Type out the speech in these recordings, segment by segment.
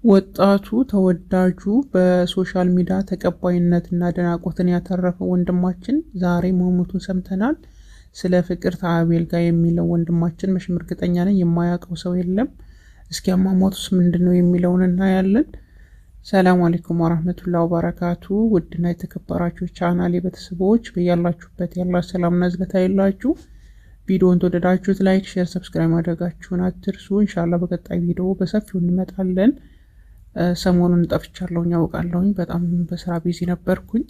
ወጣቱ ተወዳጁ በሶሻል ሚዲያ ተቀባይነትና አድናቆትን ያተረፈው ወንድማችን ዛሬ መሞቱን ሰምተናል። ስለ ፍቅርተ አቤል ጋር የሚለው ወንድማችን መቼም እርግጠኛ ነኝ የማያውቀው ሰው የለም። እስኪ አሟሟቱስ ምንድነው የሚለውን እናያለን። ሰላም አለይኩም ወራህመቱላሂ ወበረካቱ። ውድና የተከበራችሁ ቻናሌ ቤተሰቦች በያላችሁበት ያላህ ሰላምና እዝነት አይላችሁ። ቪዲዮውን ተወደዳችሁት ላይክ፣ ሼር፣ ሰብስክራይብ ማድረጋችሁን አትርሱ። ኢንሻአላህ በቀጣይ ቪዲዮ በሰፊው እንመጣለን። ሰሞኑን ጠፍቻለሁኝ አውቃለሁኝ፣ በጣም በስራ ቢዚ ነበርኩኝ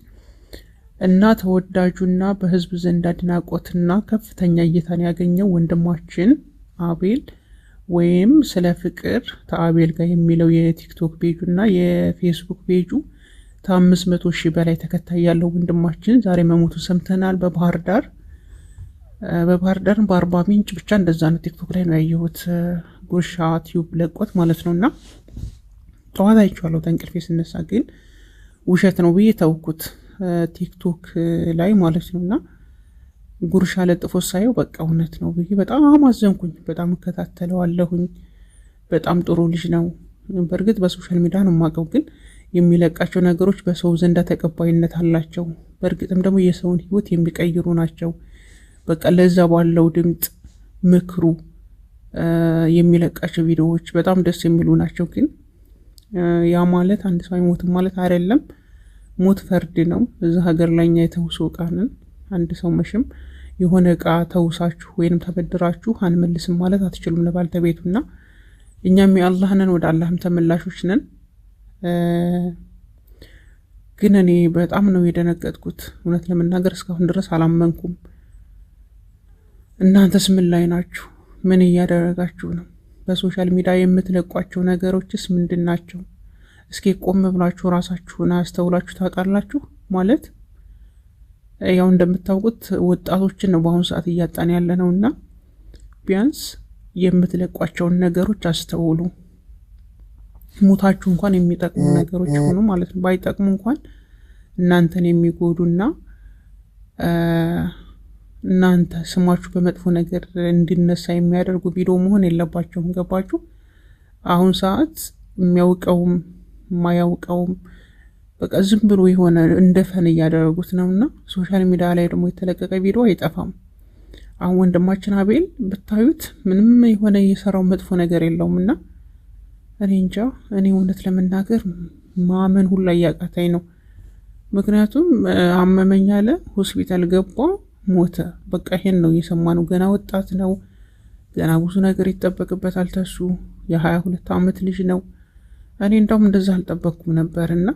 እና ተወዳጁና በህዝብ ዘንድ አድናቆትና ከፍተኛ እይታን ያገኘው ወንድማችን አቤል ወይም ስለ ፍቅርተ አቤል ጋር የሚለው የቲክቶክ ፔጁና የፌስቡክ ፔጁ ከ500,000 በላይ ተከታይ ያለው ወንድማችን ዛሬ መሞቱ ሰምተናል። በባህር ዳር በአርባ ምንጭ ብቻ እንደዛ ነው። ቲክቶክ ላይ ነው ያየሁት፣ ጉርሻ ቲዩብ ለቆት ማለት ነውና ጠዋት አይቼዋለሁ ተንቅልፌ ስነሳ፣ ግን ውሸት ነው ብዬ ተውኩት ቲክቶክ ላይ ማለት ነውና ጉርሻ ለጥፎ ሳየው በቃ እውነት ነው ብዬ በጣም አዘንኩኝ። በጣም እከታተለዋለሁኝ። በጣም ጥሩ ልጅ ነው። በእርግጥ በሶሻል ሚዲያ ነው የማውቀው፣ ግን የሚለቃቸው ነገሮች በሰው ዘንድ ተቀባይነት አላቸው። በእርግጥም ደግሞ የሰውን ህይወት የሚቀይሩ ናቸው። በቃ ለዛ ባለው ድምጽ ምክሩ የሚለቃቸው ቪዲዮዎች በጣም ደስ የሚሉ ናቸው። ግን ያ ማለት አንድ ሰው አይሞትም ማለት አይደለም። ሞት ፍርድ ነው። እዛ ሀገር ላይ እኛ የተውሶ ቃንን አንድ ሰው መሽም የሆነ እቃ ተውሳችሁ ወይንም ተበድራችሁ አንመልስም ማለት አትችሉም ለባልተቤቱና እኛም የአላህ ነን፣ ወደ አላህም ተመላሾች ነን። ግን እኔ በጣም ነው የደነገጥኩት እውነት ለመናገር እስካሁን ድረስ አላመንኩም። እናንተስ ምን ላይ ናችሁ? ምን እያደረጋችሁ ነው? በሶሻል ሚዲያ የምትለቋቸው ነገሮችስ ምንድን ናቸው? እስኪ ቆም ብላችሁ ራሳችሁን አስተውላችሁ ታውቃላችሁ? ማለት ያው እንደምታውቁት ወጣቶችን ነው በአሁኑ ሰዓት እያጣን ያለ ነውና ቢያንስ የምትለቋቸውን ነገሮች አስተውሉ። ሙታችሁ እንኳን የሚጠቅሙ ነገሮች ሆኑ ማለት ነው። ባይጠቅሙ እንኳን እናንተን የሚጎዱና እናንተ ስማችሁ በመጥፎ ነገር እንዲነሳ የሚያደርጉ ቪዲዮ መሆን የለባቸውም። ገባችሁ? አሁን ሰዓት የሚያውቀውም ማያውቀውም በቃ ዝም ብሎ የሆነ እንደፈን እያደረጉት ነውና ሶሻል ሚዲያ ላይ ደግሞ የተለቀቀ ቪዲዮ አይጠፋም። አሁን ወንድማችን አቤል ብታዩት ምንም የሆነ የሰራው መጥፎ ነገር የለውምና እኔ እንጃ፣ እኔ እውነት ለመናገር ማመን ሁላ እያቃተኝ ነው። ምክንያቱም አመመኝ አለ፣ ሆስፒታል ገባ፣ ሞተ። በቃ ይሄን ነው እየሰማነው። ገና ወጣት ነው፣ ገና ብዙ ነገር ይጠበቅበታል። ተሱ የ22 ዓመት ልጅ ነው። እኔ እንደውም እንደዛ አልጠበቅኩም ነበርና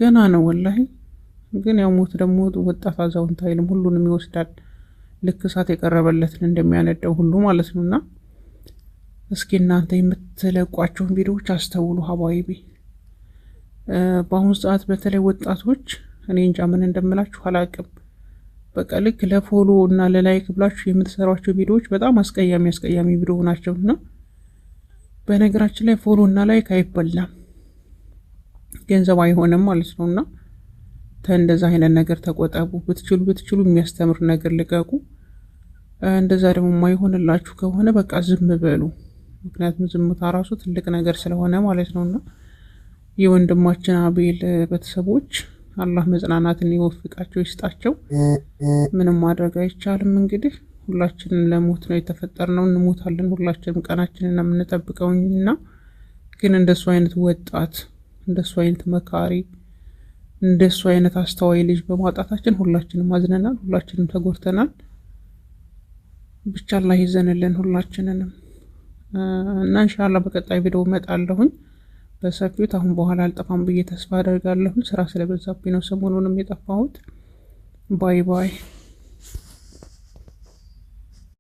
ገና ነው ወላሂ። ግን ያው ሞት ደግሞ ወጣት አዛውንት አይልም፣ ሁሉንም ይወስዳል። ልክ እሳት የቀረበለትን እንደሚያነደው ሁሉ ማለት ነውና እስኪ እናንተ የምትለቋቸውን ቪዲዮዎች አስተውሉ ሀባይቢ። በአሁኑ ሰዓት በተለይ ወጣቶች እኔ እንጃ ምን እንደምላችሁ አላቅም። በቃ ልክ ለፎሎ እና ለላይክ ብላችሁ የምትሰሯቸው ቪዲዮዎች በጣም አስቀያሚ ቪዲዮ ናቸውና በነገራችን ላይ ፎሎ እና ላይክ አይበላም፣ ገንዘብ አይሆንም ማለት ነውና እንደዛ አይነት ነገር ተቆጠቡ። ብትችሉ የሚያስተምር ነገር ልቀቁ። እንደዛ ደግሞ የማይሆንላችሁ ከሆነ በቃ ዝም በሉ። ምክንያቱም ዝምታ ራሱ ትልቅ ነገር ስለሆነ ማለት ነውና የወንድማችን አቤል ቤተሰቦች አላህ መጽናናትን ይወፍቃቸው ይስጣቸው። ምንም ማድረግ አይቻልም። እንግዲህ ሁላችንም ለሞት ነው የተፈጠርነው፣ እንሞታለን። ሁላችንም ቀናችንን ነው የምንጠብቀውና ግን እንደሱ አይነት ወጣት፣ እንደሱ አይነት መካሪ፣ እንደሱ አይነት አስተዋይ ልጅ በማጣታችን ሁላችንም አዝነናል፣ ሁላችንም ተጎድተናል። ብቻ አላህ ይዘንልን ሁላችንንም እና ኢንሻአላህ በቀጣይ ቪዲዮ እመጣለሁኝ በሰፊው። አሁን በኋላ አልጠፋም ብዬ ተስፋ አደርጋለሁ። ስራ ስለበዛብኝ ነው ሰሞኑንም የጠፋሁት። ባይ ባይ።